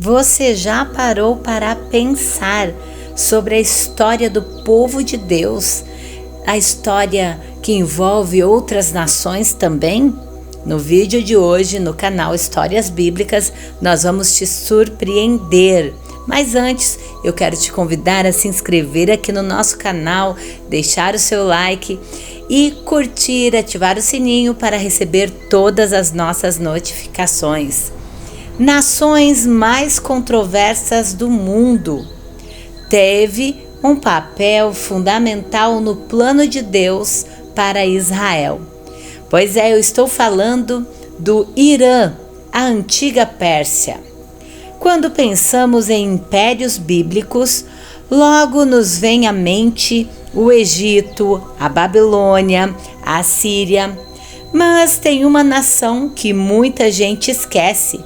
Você já parou para pensar sobre a história do povo de Deus? A história que envolve outras nações também? No vídeo de hoje, no canal Histórias Bíblicas, nós vamos te surpreender. Mas antes, eu quero te convidar a se inscrever aqui no nosso canal, deixar o seu like e curtir, ativar o sininho para receber todas as nossas notificações. Nações mais controversas do mundo. Teve um papel fundamental no plano de Deus para Israel. Pois é, eu estou falando do Irã, a antiga Pérsia. Quando pensamos em impérios bíblicos, logo nos vem à mente o Egito, a Babilônia, a Síria. Mas tem uma nação que muita gente esquece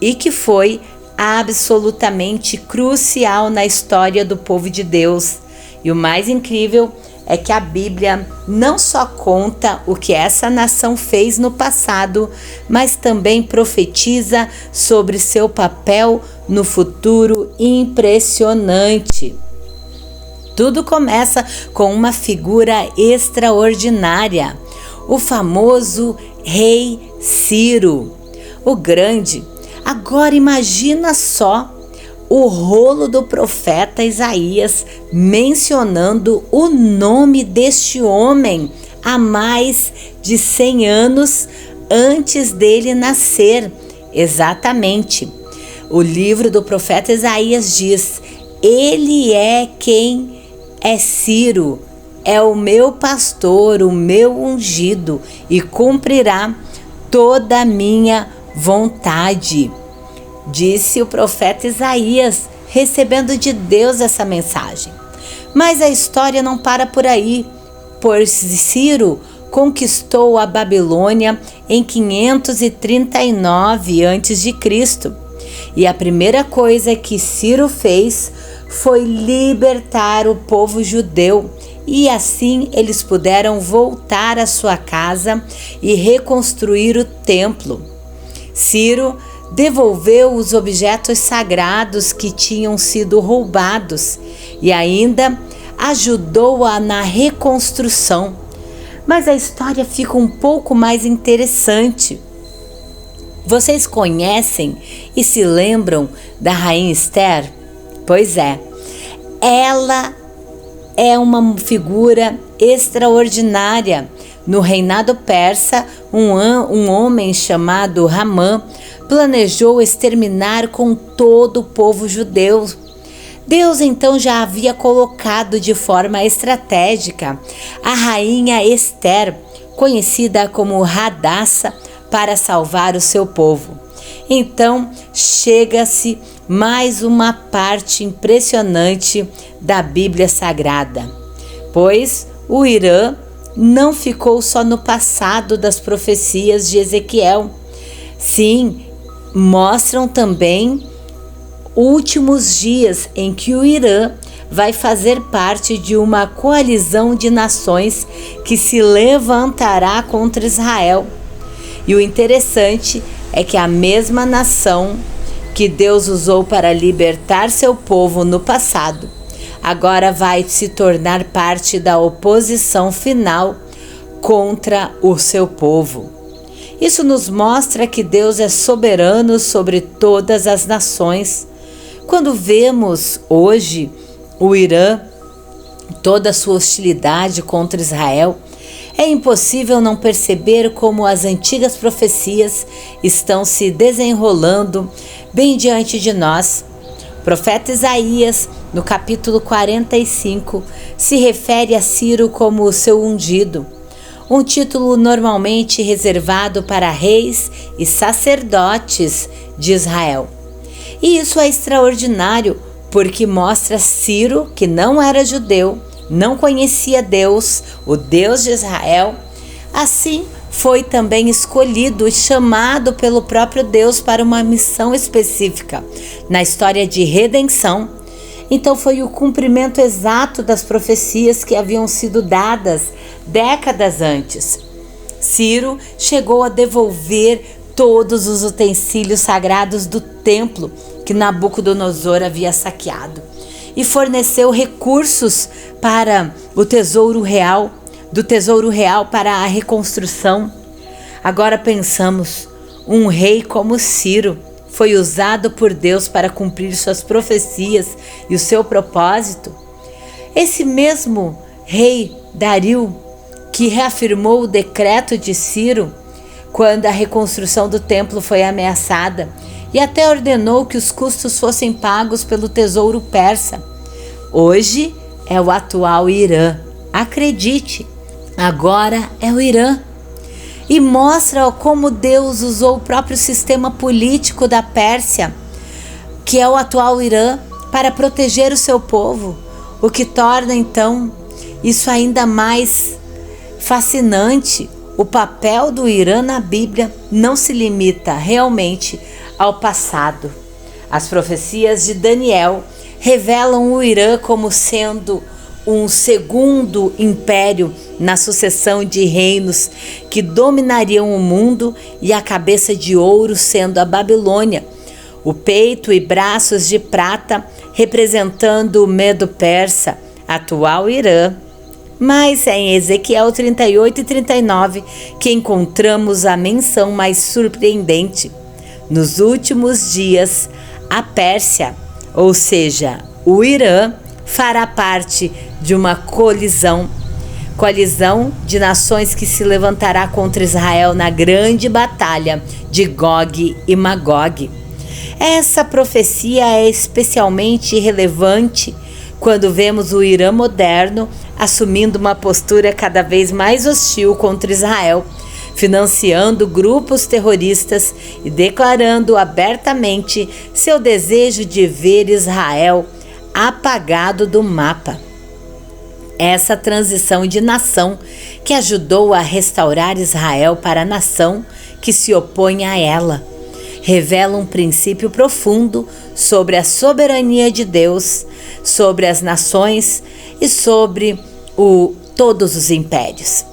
e que foi absolutamente crucial na história do povo de Deus. E o mais incrível é que a Bíblia não só conta o que essa nação fez no passado, mas também profetiza sobre seu papel no futuro impressionante. Tudo começa com uma figura extraordinária, o famoso rei Ciro, o Grande. Agora imagina só o rolo do profeta Isaías mencionando o nome deste homem há mais de 100 anos antes dele nascer. Exatamente. O livro do profeta Isaías diz: ele é quem é Ciro, é o meu pastor, o meu ungido, e cumprirá toda a minha vontade. Disse o profeta Isaías, recebendo de Deus essa mensagem. Mas a história não para por aí, pois Ciro conquistou a Babilônia em 539 a.C. E a primeira coisa que Ciro fez foi libertar o povo judeu, e assim eles puderam voltar à sua casa e reconstruir o templo. Ciro devolveu os objetos sagrados que tinham sido roubados e ainda ajudou-a na reconstrução. Mas a história fica um pouco mais interessante. Vocês conhecem e se lembram da rainha Esther? Pois é, ela é uma figura extraordinária. No reinado persa, um homem chamado Ramã planejou exterminar com todo o povo judeu. Deus então já havia colocado de forma estratégica a rainha Esther, conhecida como Hadassa, para salvar o seu povo. Então chega-se mais uma parte impressionante da Bíblia Sagrada, pois o Irã não ficou só no passado das profecias de Ezequiel. Sim, mostram também últimos dias em que o Irã vai fazer parte de uma coalizão de nações que se levantará contra Israel. E o interessante é que a mesma nação que Deus usou para libertar seu povo no passado, agora vai se tornar parte da oposição final contra o seu povo. Isso nos mostra que Deus é soberano sobre todas as nações. Quando vemos hoje o Irã, toda a sua hostilidade contra Israel, é impossível não perceber como as antigas profecias estão se desenrolando bem diante de nós. O profeta Isaías, no capítulo 45, se refere a Ciro como o seu ungido, um título normalmente reservado para reis e sacerdotes de Israel. E isso é extraordinário, porque mostra Ciro, que não era judeu, não conhecia Deus, o Deus de Israel, assim foi também escolhido e chamado pelo próprio Deus para uma missão específica na história de redenção. Então foi o cumprimento exato das profecias que haviam sido dadas décadas antes. Ciro chegou a devolver todos os utensílios sagrados do templo que Nabucodonosor havia saqueado e forneceu recursos para o tesouro real, do tesouro real para a reconstrução. Agora pensamos, um rei como Ciro foi usado por Deus para cumprir suas profecias e o seu propósito? Esse mesmo rei Dario, que reafirmou o decreto de Ciro quando a reconstrução do templo foi ameaçada e até ordenou que os custos fossem pagos pelo tesouro persa. Hoje é o atual Irã. Acredite, agora é o Irã. E mostra como Deus usou o próprio sistema político da Pérsia, que é o atual Irã, para proteger o seu povo, o que torna então isso ainda mais fascinante. O papel do Irã na Bíblia não se limita realmente ao passado. As profecias de Daniel revelam o Irã como sendo um segundo império na sucessão de reinos que dominariam o mundo, e a cabeça de ouro sendo a Babilônia, o peito e braços de prata representando o Medo Persa, atual Irã. Mas é em Ezequiel 38 e 39 que encontramos a menção mais surpreendente. Nos últimos dias, a Pérsia, ou seja, o Irã, fará parte de uma colisão de nações que se levantará contra Israel na grande batalha de Gog e Magog. Essa profecia é especialmente relevante quando vemos o Irã moderno assumindo uma postura cada vez mais hostil contra Israel, financiando grupos terroristas e declarando abertamente seu desejo de ver Israel apagado do mapa. Essa transição de nação que ajudou a restaurar Israel para a nação que se opõe a ela revela um princípio profundo sobre a soberania de Deus, sobre as nações e sobre todos os impérios.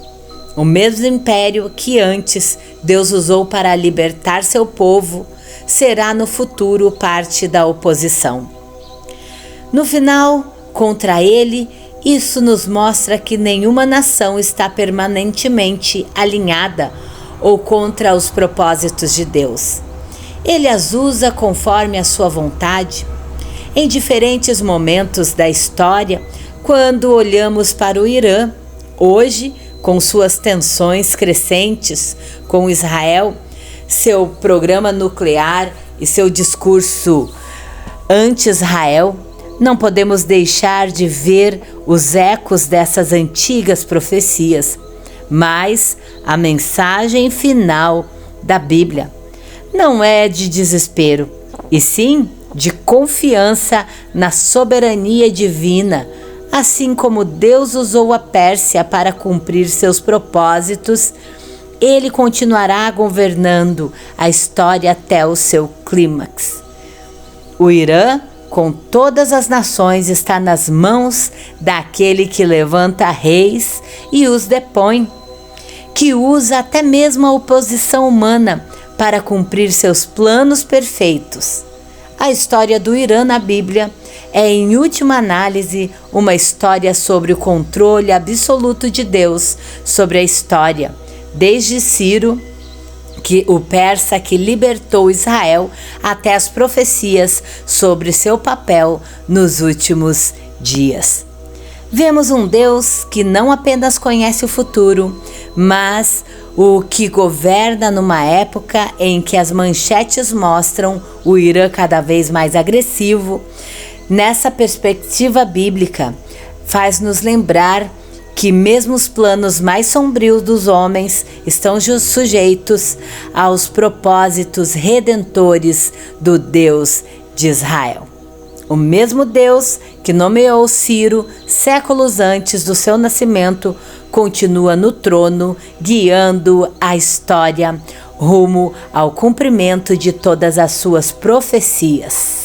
O mesmo império que antes Deus usou para libertar seu povo será no futuro parte da oposição. No final, contra ele, isso nos mostra que nenhuma nação está permanentemente alinhada ou contra os propósitos de Deus. Ele as usa conforme a sua vontade. Em diferentes momentos da história, quando olhamos para o Irã, hoje, com suas tensões crescentes com Israel, seu programa nuclear e seu discurso anti-Israel, não podemos deixar de ver os ecos dessas antigas profecias. Mas a mensagem final da Bíblia não é de desespero, e sim de confiança na soberania divina. Assim como Deus usou a Pérsia para cumprir seus propósitos, ele continuará governando a história até o seu clímax. O Irã, com todas as nações, está nas mãos daquele que levanta reis e os depõe, que usa até mesmo a oposição humana para cumprir seus planos perfeitos. A história do Irã na Bíblia é, em última análise, uma história sobre o controle absoluto de Deus sobre a história, desde Ciro, o persa que libertou Israel, até as profecias sobre seu papel nos últimos dias. Vemos um Deus que não apenas conhece o futuro, mas o que governa numa época em que as manchetes mostram o Irã cada vez mais agressivo. Nessa perspectiva bíblica, faz-nos lembrar que mesmo os planos mais sombrios dos homens estão sujeitos aos propósitos redentores do Deus de Israel. O mesmo Deus que nomeou Ciro séculos antes do seu nascimento continua no trono, guiando a história rumo ao cumprimento de todas as suas profecias.